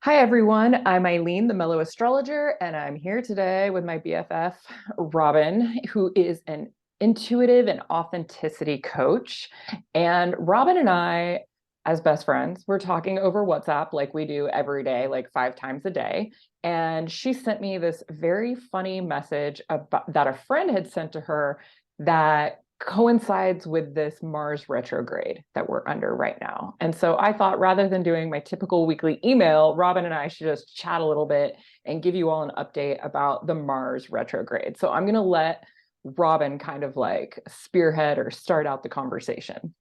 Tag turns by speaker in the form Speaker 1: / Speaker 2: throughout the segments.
Speaker 1: Hi, everyone. I'm Eileen, the Mellow Astrologer, and I'm here today with my BFF, Robin, who is an intuitive and authenticity coach. And Robin and I, as best friends, we're talking over WhatsApp like we do every day, like 5 times a day. And she sent me this very funny message that a friend had sent to her that coincides with this Mars retrograde that we're under right now. And so I thought rather than doing my typical weekly email, Robin and I should just chat a little bit and give you all an update about the Mars retrograde. So I'm going to let Robin kind of like spearhead or start out the conversation.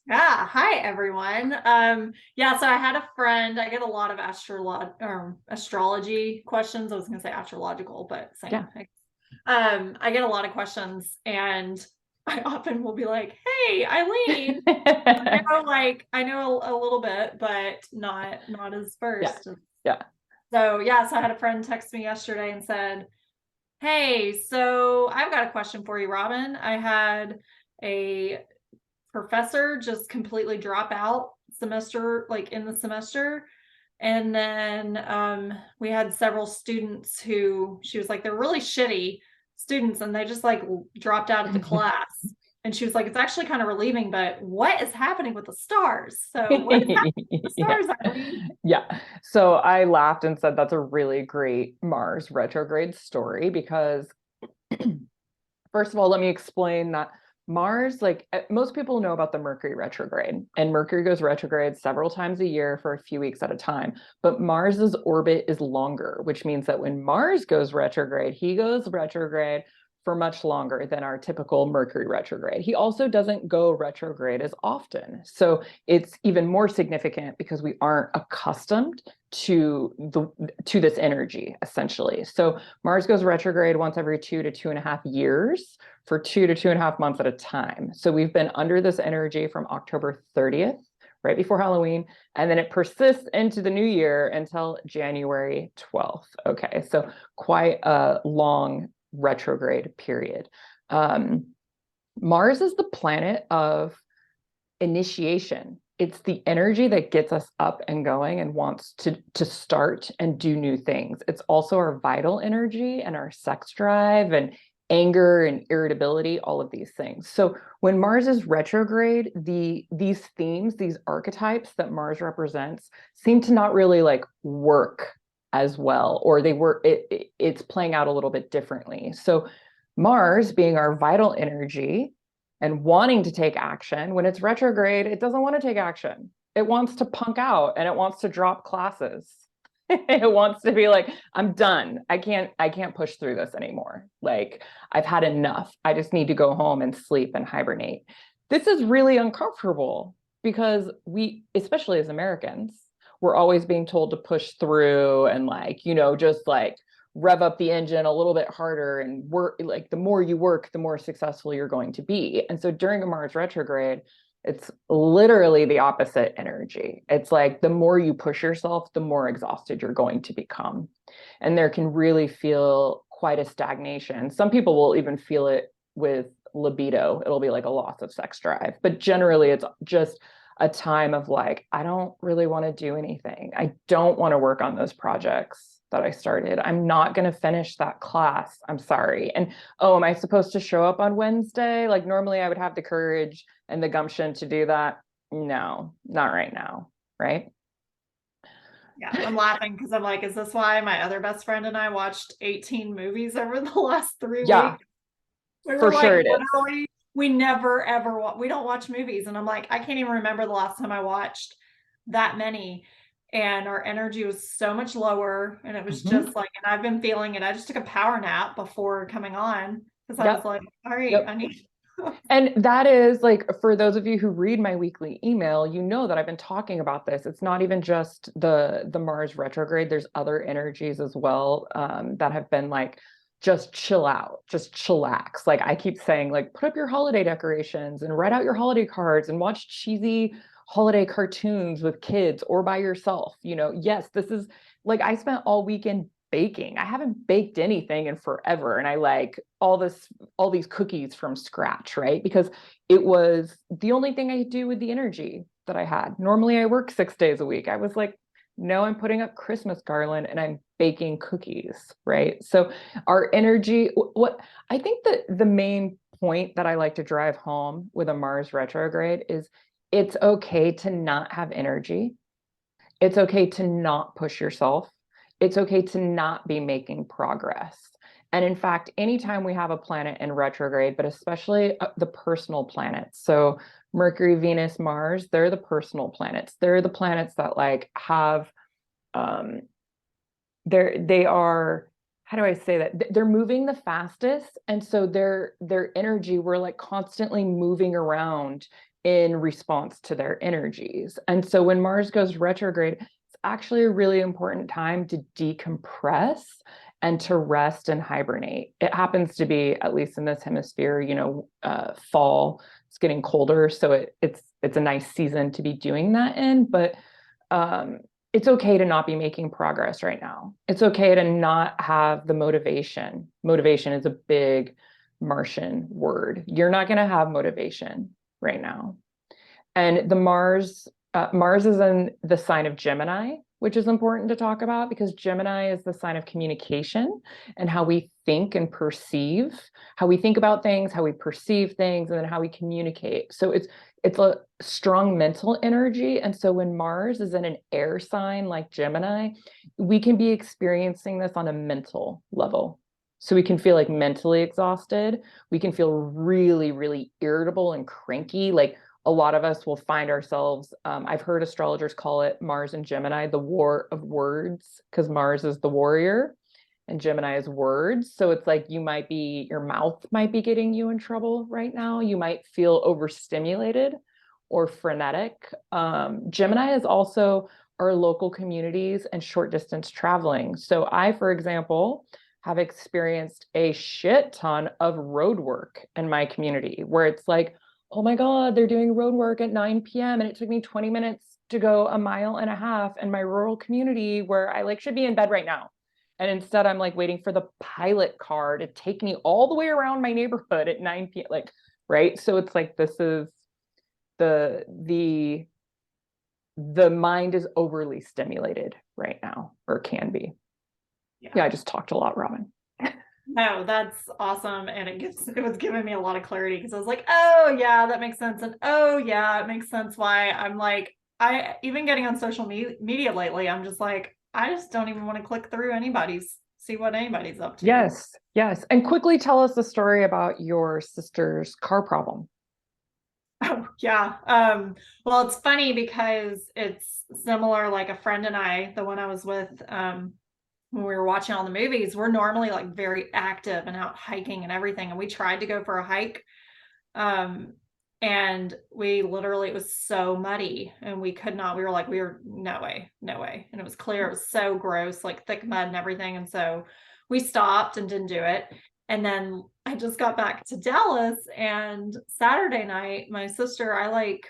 Speaker 2: Yeah, hi everyone. So I had a friend. I get a lot of astrology questions. I was gonna say astrological, but
Speaker 1: Yeah.
Speaker 2: same. I get a lot of questions, and I often will be like, "Hey, Eileen, I know a little bit, but not as
Speaker 1: Yeah.
Speaker 2: versed."
Speaker 1: Yeah.
Speaker 2: So I had a friend text me yesterday and said, "Hey, so I've got a question for you, Robin. I had a professor just completely drop out in the semester. And then we had several students who she was like, they're really shitty students and they just like dropped out of the class. And she was like, it's actually kind of relieving, but what is happening with the stars? So what is happening with the
Speaker 1: Yeah.
Speaker 2: stars, Eileen?
Speaker 1: Yeah. So I laughed and said that's a really great Mars retrograde story because first of all, let me explain that Mars, like most people know about the Mercury retrograde, and Mercury goes retrograde several times a year for a few weeks at a time. But Mars's orbit is longer, which means that when Mars goes retrograde, he goes retrograde for much longer than our typical Mercury retrograde. He also doesn't go retrograde as often. So it's even more significant because we aren't accustomed to this energy, essentially. So Mars goes retrograde once every 2 to 2.5 years for 2 to 2.5 months at a time. So we've been under this energy from October 30th, right before Halloween, and then it persists into the new year until January 12th. Okay, so quite a long retrograde period. Um, Mars is the planet of initiation. It's the energy that gets us up and going and wants to start and do new things. It's also our vital energy and our sex drive and anger and irritability, all of these things. So when Mars is retrograde, these themes, these archetypes that Mars represents seem to not really like work as well, or it's playing out a little bit differently. So Mars being our vital energy and wanting to take action, when it's retrograde, it doesn't want to take action. It wants to punk out and it wants to drop classes. It wants to be like, I'm done. I can't push through this anymore. Like, I've had enough. I just need to go home and sleep and hibernate. This is really uncomfortable because we, especially as Americans, we're always being told to push through and like, just like rev up the engine a little bit harder and work. Like, the more you work, the more successful you're going to be. And so during a Mars retrograde, it's literally the opposite energy. It's like the more you push yourself, the more exhausted you're going to become. And there can really feel quite a stagnation. Some people will even feel it with libido. It'll be like a loss of sex drive. But generally, it's just a time of like, I don't really want to do anything. I don't want to work on those projects that I started. I'm not going to finish that class. I'm sorry. And oh, am I supposed to show up on Wednesday? Like normally I would have the courage and the gumption to do that. No, not right now. Right.
Speaker 2: Yeah, I'm laughing because I'm like, is this why my other best friend and I watched 18 movies over the last 3 weeks?
Speaker 1: Yeah,
Speaker 2: We were
Speaker 1: for
Speaker 2: like,
Speaker 1: sure it is.
Speaker 2: literally, we never ever we don't watch movies. And I'm like, I can't even remember the last time I watched that many. And our energy was so much lower. And it was
Speaker 1: Mm-hmm.
Speaker 2: just like, and I've been feeling it. I just took a power nap before coming on because I was
Speaker 1: Yep.
Speaker 2: like, all right, I
Speaker 1: Yep.
Speaker 2: need.
Speaker 1: And that is like, for those of you who read my weekly email, you know that I've been talking about this. It's not even just the Mars retrograde. There's other energies as well, that have been like, just chill out, just chillax. Like I keep saying, like, put up your holiday decorations and write out your holiday cards and watch cheesy holiday cartoons with kids or by yourself. Yes, this is like, I spent all weekend baking. I haven't baked anything in forever. And I like all these cookies from scratch, right? Because it was the only thing I could do with the energy that I had. Normally I work 6 days a week. I was like, No, I'm putting up Christmas garland and I'm baking cookies, right? So our energy, what I think that the main point that I like to drive home with a Mars retrograde is it's okay to not have energy. It's okay to not push yourself. It's okay to not be making progress. And in fact, anytime we have a planet in retrograde, but especially the personal planets, so Mercury, Venus, Mars, they're the personal planets. They're the planets that like have um they are, how do I say that? They're moving the fastest. And so their energy, we're like constantly moving around in response to their energies. And so when Mars goes retrograde, it's actually a really important time to decompress and to rest and hibernate. It happens to be, at least in this hemisphere, fall. It's getting colder, so it's a nice season to be doing that in. But it's okay to not be making progress right now. It's okay to not have the motivation. Motivation is a big Martian word. You're not going to have motivation right now. And Mars is in the sign of Gemini, which is important to talk about because Gemini is the sign of communication and how we think and perceive, how we think about things, how we perceive things, and then how we communicate. So it's a strong mental energy. And so when Mars is in an air sign like Gemini, we can be experiencing this on a mental level. So we can feel like mentally exhausted. We can feel really, really irritable and cranky. Like a lot of us will find ourselves, I've heard astrologers call it Mars and Gemini, the war of words, because Mars is the warrior and Gemini is words. So it's like your mouth might be getting you in trouble right now. You might feel overstimulated or frenetic. Gemini is also our local communities and short distance traveling. So I, for example, have experienced a shit ton of road work in my community where it's like, oh my God, they're doing road work at 9 p.m. and it took me 20 minutes to go a mile and a half in my rural community where I like should be in bed right now. And instead I'm like waiting for the pilot car to take me all the way around my neighborhood at 9 p.m. Like, right. So it's like, this is the mind is overly stimulated right now, or can be. Yeah, I just talked a lot, Robin.
Speaker 2: No, that's awesome. And it was giving me a lot of clarity because I was like, oh yeah, that makes sense. And oh yeah, it makes sense why I'm like, even getting on social media lately, I'm just like, I just don't even want to click through see what anybody's up to.
Speaker 1: Yes. And quickly tell us the story about your sister's car problem.
Speaker 2: Oh yeah. Well, it's funny because it's similar, like a friend and I, the one I was with, when we were watching all the movies, we're normally like very active and out hiking and everything. And we tried to go for a hike. And it was so muddy and we could not, we were no way. And it was clear. It was so gross, like thick mud and everything. And so we stopped and didn't do it. And then I just got back to Dallas, and Saturday night, my sister,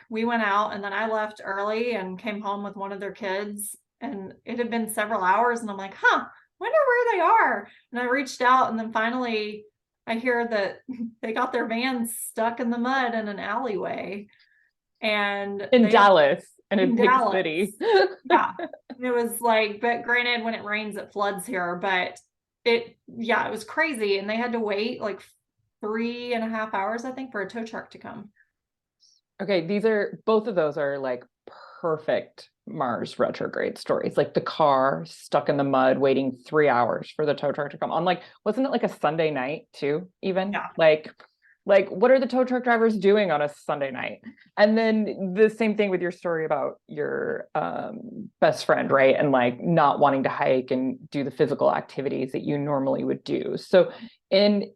Speaker 2: we went out, and then I left early and came home with one of their kids, and it had been several hours, and I'm like, wonder where they are. And I reached out, and then finally I hear that they got their van stuck in the mud in an alleyway. And
Speaker 1: in Dallas, in a big
Speaker 2: Dallas.
Speaker 1: city.
Speaker 2: Yeah. It was like, but granted, when it rains, it floods here, but it was crazy. And they had to wait like 3.5 hours, I think, for a tow truck to come.
Speaker 1: Okay, both of those are like perfect Mars retrograde stories. Like the car stuck in the mud waiting 3 hours for the tow truck to come. On like, wasn't it like a Sunday night too, even?
Speaker 2: Yeah.
Speaker 1: Like what are the tow truck drivers doing on a Sunday night? And then the same thing with your story about your best friend, right? And like not wanting to hike and do the physical activities that you normally would do. So in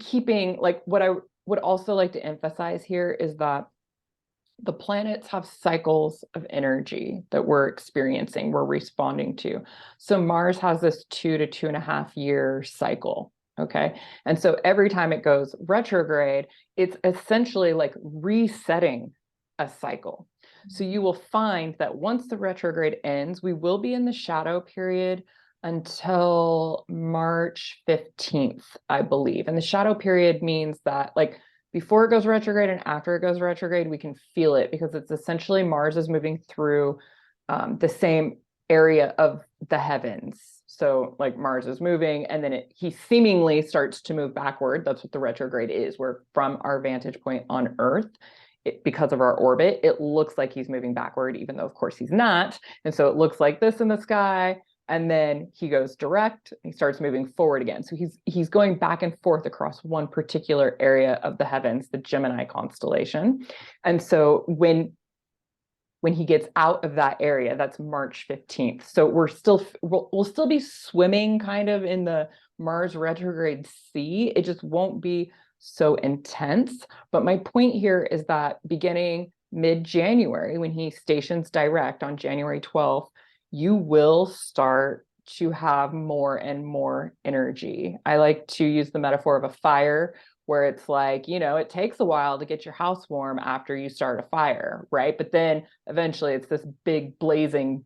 Speaker 1: keeping, like, what I would also like to emphasize here is that the planets have cycles of energy that we're experiencing, we're responding to. So Mars has this 2 to 2.5 year cycle. Okay. And so every time it goes retrograde, it's essentially like resetting a cycle. So you will find that once the retrograde ends, we will be in the shadow period until March 15th, I believe. And the shadow period means that, like, before it goes retrograde and after it goes retrograde, we can feel it because it's essentially Mars is moving through the same area of the heavens. So like Mars is moving and then he seemingly starts to move backward. That's what the retrograde is, where from our vantage point on Earth, because of our orbit, it looks like he's moving backward, even though of course he's not. And so it looks like this in the sky. And then he goes direct, he starts moving forward again. So he's going back and forth across one particular area of the heavens, the Gemini constellation. And so when he gets out of that area, that's March 15th. So we'll still be swimming kind of in the Mars retrograde sea. It just won't be so intense. But my point here is that beginning mid-January, when he stations direct on January 12th, you will start to have more and more energy. I like to use the metaphor of a fire, where it's like, it takes a while to get your house warm after you start a fire, right? But then eventually it's this big blazing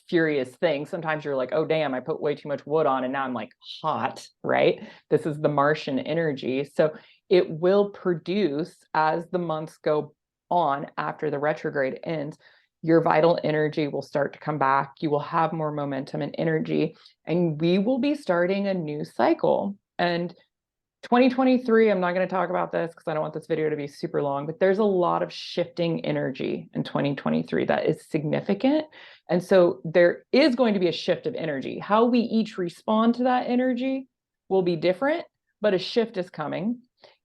Speaker 1: furious thing. Sometimes you're like, oh damn, I put way too much wood on and now I'm like hot, right? This is the Martian energy. So it will produce, as the months go on after the retrograde ends, your vital energy will start to come back. You will have more momentum and energy, and we will be starting a new cycle. And 2023, I'm not going to talk about this because I don't want this video to be super long, but there's a lot of shifting energy in 2023 that is significant. And so there is going to be a shift of energy. How we each respond to that energy will be different, but a shift is coming.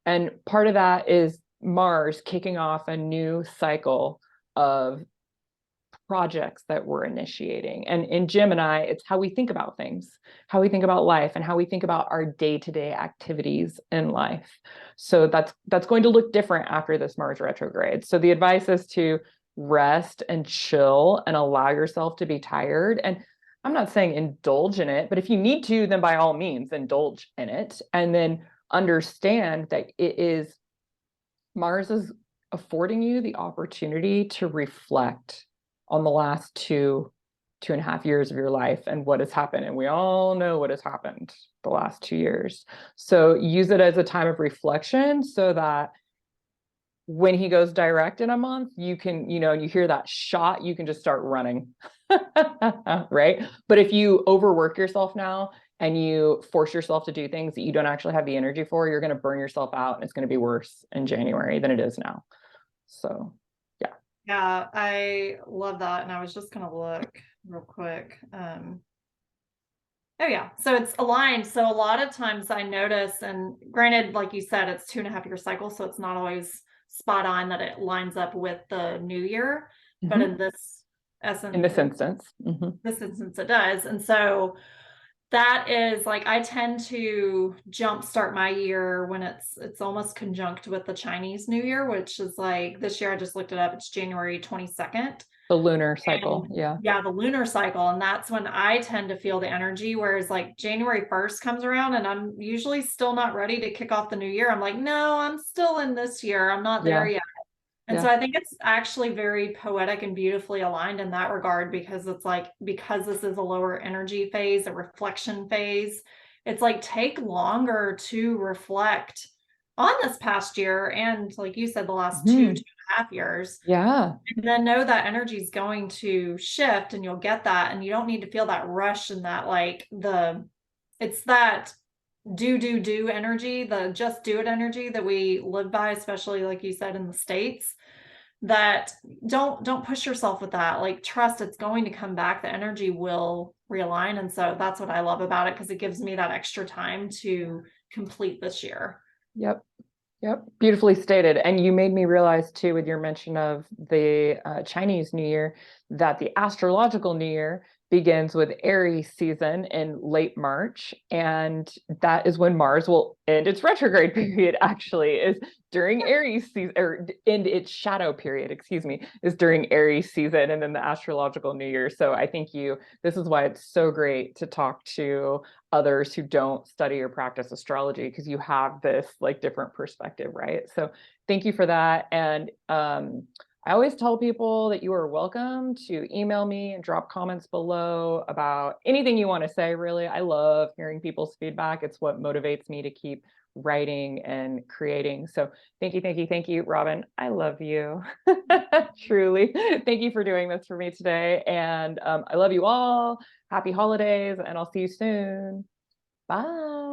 Speaker 1: And part of that is Mars kicking off a new cycle of projects that we're initiating. And in Gemini, it's how we think about things, how we think about life, and how we think about our day-to-day activities in life. So that's going to look different after this Mars retrograde. So the advice is to rest and chill and allow yourself to be tired. And I'm not saying indulge in it, but if you need to, then by all means indulge in it. And then understand that Mars is affording you the opportunity to reflect on the last 2.5 years of your life and what has happened. And we all know what has happened the last 2 years. So use it as a time of reflection so that when he goes direct in a month, you can, you hear that shot, you can just start running, right? But if you overwork yourself now and you force yourself to do things that you don't actually have the energy for, you're going to burn yourself out, and it's going to be worse in January than it is now. So
Speaker 2: yeah, I love that. And I was just going to look real quick. Oh yeah. So it's aligned. So a lot of times I notice, and granted, like you said, it's 2.5-year cycle. So it's not always spot on that it lines up with the new year, but in this instance, it does. And so that is like, I tend to jumpstart my year when it's almost conjunct with the Chinese New Year, which is like this year. I just looked it up. It's January 22nd.
Speaker 1: The lunar cycle.
Speaker 2: And, yeah, the lunar cycle. And that's when I tend to feel the energy. Whereas like January 1st comes around and I'm usually still not ready to kick off the new year. I'm like, no, I'm still in this year. I'm not there yet. And so I think it's actually very poetic and beautifully aligned in that regard, because it's like, because this is a lower energy phase, a reflection phase, it's like take longer to reflect on this past year. And like you said, the last 2.5 years.
Speaker 1: Yeah.
Speaker 2: And then know that energy is going to shift, and you'll get that. And you don't need to feel that rush and that like it's that do energy, the just do it energy that we live by, especially like you said in the States, that don't push yourself with that. Like trust it's going to come back. The energy will realign. And so that's what I love about it, because it gives me that extra time to complete this year.
Speaker 1: Yep. Beautifully stated. And you made me realize too, with your mention of the Chinese New Year, that the astrological New Year begins with Aries season in late March. And that is when Mars will end its retrograde period, actually, is during Aries season, or end its shadow period, is during Aries season, and then the astrological New Year. So I think this is why it's so great to talk to others who don't study or practice astrology, because you have this like different perspective, right? So thank you for that. And I always tell people that you are welcome to email me and drop comments below about anything you want to say, really. I love hearing people's feedback. It's what motivates me to keep writing and creating. So thank you, Robin. I love you. Truly. Thank you for doing this for me today. And I love you all. Happy holidays, and I'll see you soon. Bye.